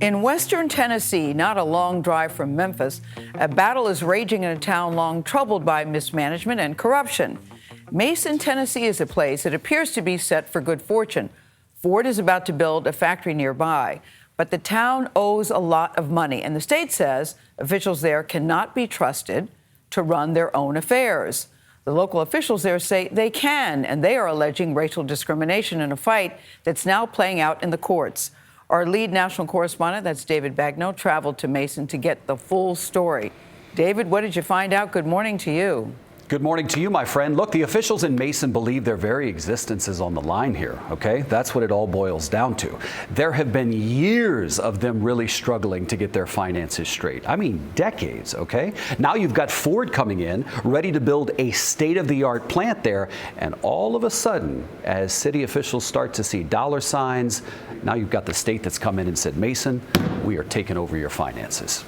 In western Tennessee, not a long drive from Memphis, a battle is raging in a town long troubled by mismanagement and corruption. Mason, Tennessee is a place that appears to be set for good fortune. Ford is about to build a factory nearby, but the town owes a lot of money, and the state says officials there cannot be trusted to run their own affairs. The local officials there say they can, and they are alleging racial discrimination in a fight that's now playing out in the courts. Our lead national correspondent, that's David Begnaud, traveled to Mason to get the full story. David, what did you find out? Good morning to you. Good morning to you, my friend. Look, the officials in Mason believe their very existence is on the line here, okay? That's what it all boils down to. There have been years of them really struggling to get their finances straight. I mean, decades, okay? Now you've got Ford coming in, ready to build a state-of-the-art plant there, and all of a sudden, as city officials start to see dollar signs, now you've got the state that's come in and said, Mason, we are taking over your finances.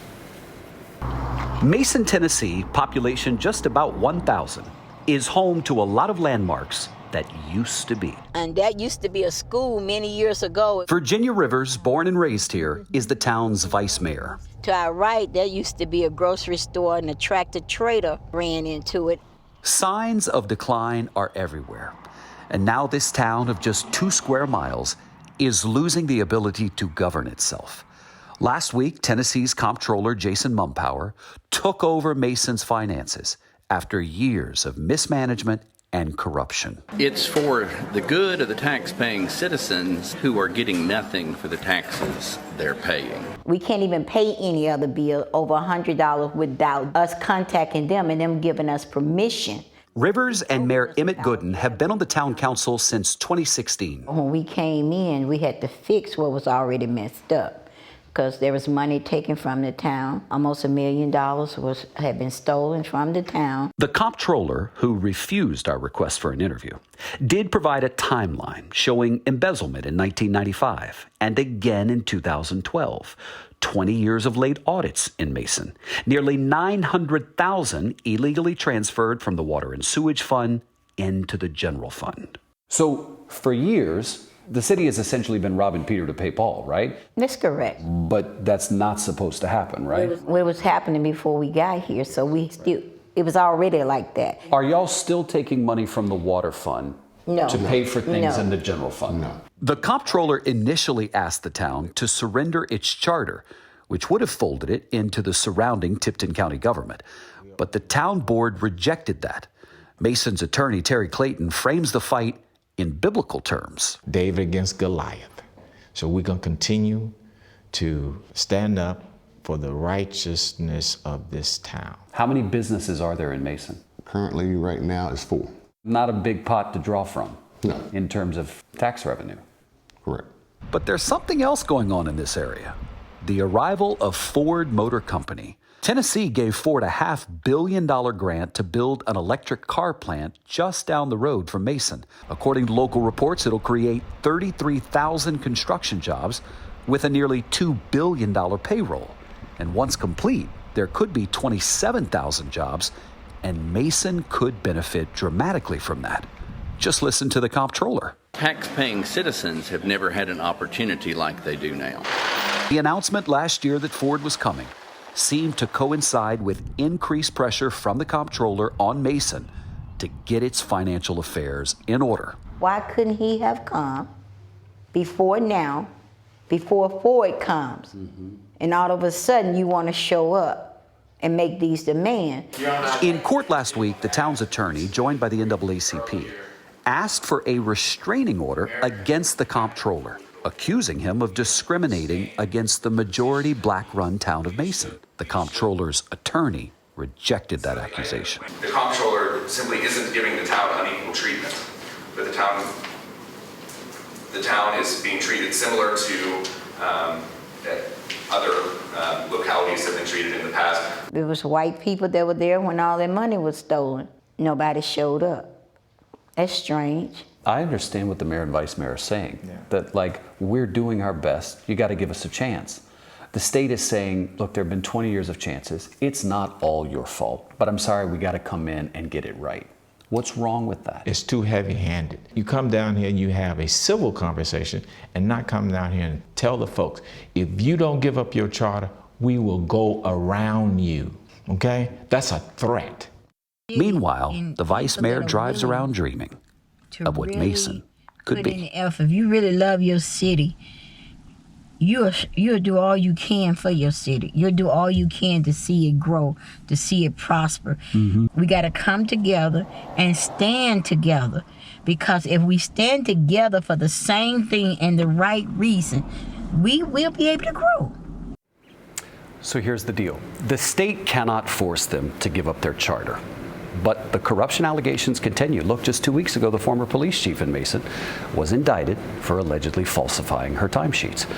Mason, Tennessee, population just about 1,000, is home to a lot of landmarks that used to be. And that used to be a school many years ago. Virginia Rivers, born and raised here, is the town's vice mayor. To our right, there used to be a grocery store, and a tractor trailer ran into it. Signs of decline are everywhere. And now this town of just 2 square miles is losing the ability to govern itself. Last week, Tennessee's comptroller, Jason Mumpower, took over Mason's finances after years of mismanagement and corruption. It's for the good of the tax-paying citizens who are getting nothing for the taxes they're paying. We can't even pay any other bill over $100 without us contacting them and them giving us permission. Rivers and Mayor Emmett Gooden have been on the town council since 2016. When we came in, we had to fix what was already messed up, because there was money taken from the town. Almost $1 million had been stolen from the town. The comptroller, who refused our request for an interview, did provide a timeline showing embezzlement in 1995 and again in 2012. 20 years of late audits in Mason. Nearly $900,000 illegally transferred from the Water and Sewage Fund into the general fund. So for years, the city has essentially been robbing Peter to pay Paul, right? That's correct. But that's not supposed to happen, right? It was happening before we got here, so it was already like that. Are y'all still taking money from the water fund to pay for things in the general fund? No. The comptroller initially asked the town to surrender its charter, which would have folded it into the surrounding Tipton County government. But the town board rejected that. Mason's attorney, Terry Clayton, frames the fight in biblical terms. David against Goliath. So we're going to continue to stand up for the righteousness of this town. How many businesses are there in Mason? Currently, right now, is 4. Not a big pot to draw from. No. In terms of tax revenue. Correct. But there's something else going on in this area. The arrival of Ford Motor Company. Tennessee gave Ford a $500 million grant to build an electric car plant just down the road from Mason. According to local reports, it'll create 33,000 construction jobs with a nearly $2 billion payroll. And once complete, there could be 27,000 jobs, and Mason could benefit dramatically from that. Just listen to the comptroller. Tax-paying citizens have never had an opportunity like they do now. The announcement last year that Ford was coming seemed to coincide with increased pressure from the comptroller on Mason to get its financial affairs in order. Why couldn't he have come before now, before Ford comes? And all of a sudden you want to show up and make these demands. In court last week, the town's attorney, joined by the NAACP, asked for a restraining order against the comptroller, accusing him of discriminating against the majority black-run town of Mason. The comptroller's attorney rejected that accusation. The comptroller simply isn't giving the town unequal treatment, but the town is being treated similar to other localities have been treated in the past. There was white people that were there when all their money was stolen. Nobody showed up. That's strange. I understand what the mayor and vice mayor are saying, that we're doing our best, you got to give us a chance. The state is saying, look, there have been 20 years of chances. It's not all your fault, but I'm sorry, we got to come in and get it right. What's wrong with that? It's too heavy-handed. You come down here and you have a civil conversation and not come down here and tell the folks, if you don't give up your charter, we will go around you, okay? That's a threat. Meanwhile, the vice mayor drives around dreaming of what Mason could be. If you really love your city, you'll do all you can for your city. You'll do all you can to see it grow, to see it prosper. We got to come together and stand together, because if we stand together for the same thing and the right reason, we will be able to grow. So here's the deal. The state cannot force them to give up their charter. But the corruption allegations continue. Look, just 2 weeks ago, the former police chief in Mason was indicted for allegedly falsifying her timesheets.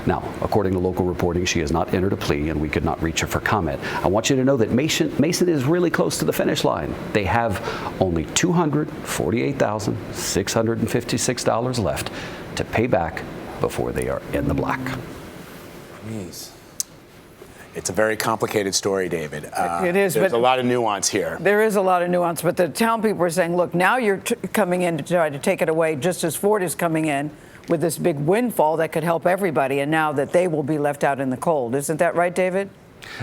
Now, according to local reporting, she has not entered a plea, and we could not reach her for comment. I want you to know that Mason is really close to the finish line. They have only $248,656 left to pay back before they are in the black. Jeez. It's a very complicated story, David. It is, There's but a lot of nuance here. there is a lot of nuance, but the town people are saying, look, now you're coming in to try to take it away, just as Ford is coming in with this big windfall that could help everybody, and now that they will be left out in the cold. Isn't that right, David?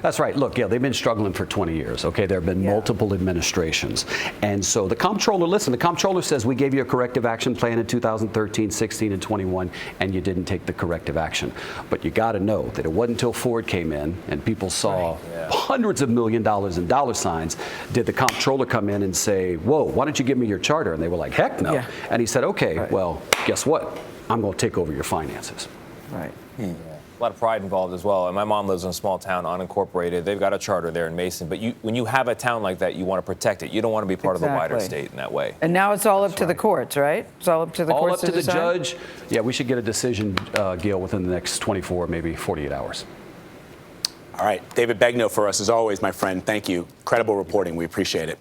That's right. Look, yeah, they've been struggling for 20 years. Okay, there have been multiple administrations. And so the comptroller, listen, the comptroller says we gave you a corrective action plan in 2013, 16, and 21, and you didn't take the corrective action. But you got to know that it wasn't until Ford came in and people saw hundreds of $1 million in dollar signs did the comptroller come in and say, whoa, why don't you give me your charter? And they were like, heck no. Yeah. And he said, okay, well, guess what? I'm going to take over your finances. Right. A lot of pride involved as well. And my mom lives in a small town, unincorporated. They've got a charter there in Mason. But when you have a town like that, you want to protect it. You don't want to be part of the wider state in that way. And now it's all up to the courts, right? It's all up to the All courts up to the decide? judge. Yeah, we should get a decision, Gayle, within the next 24, maybe 48 hours. All right, David Begnaud for us, as always, my friend. Thank you. Credible reporting. We appreciate it.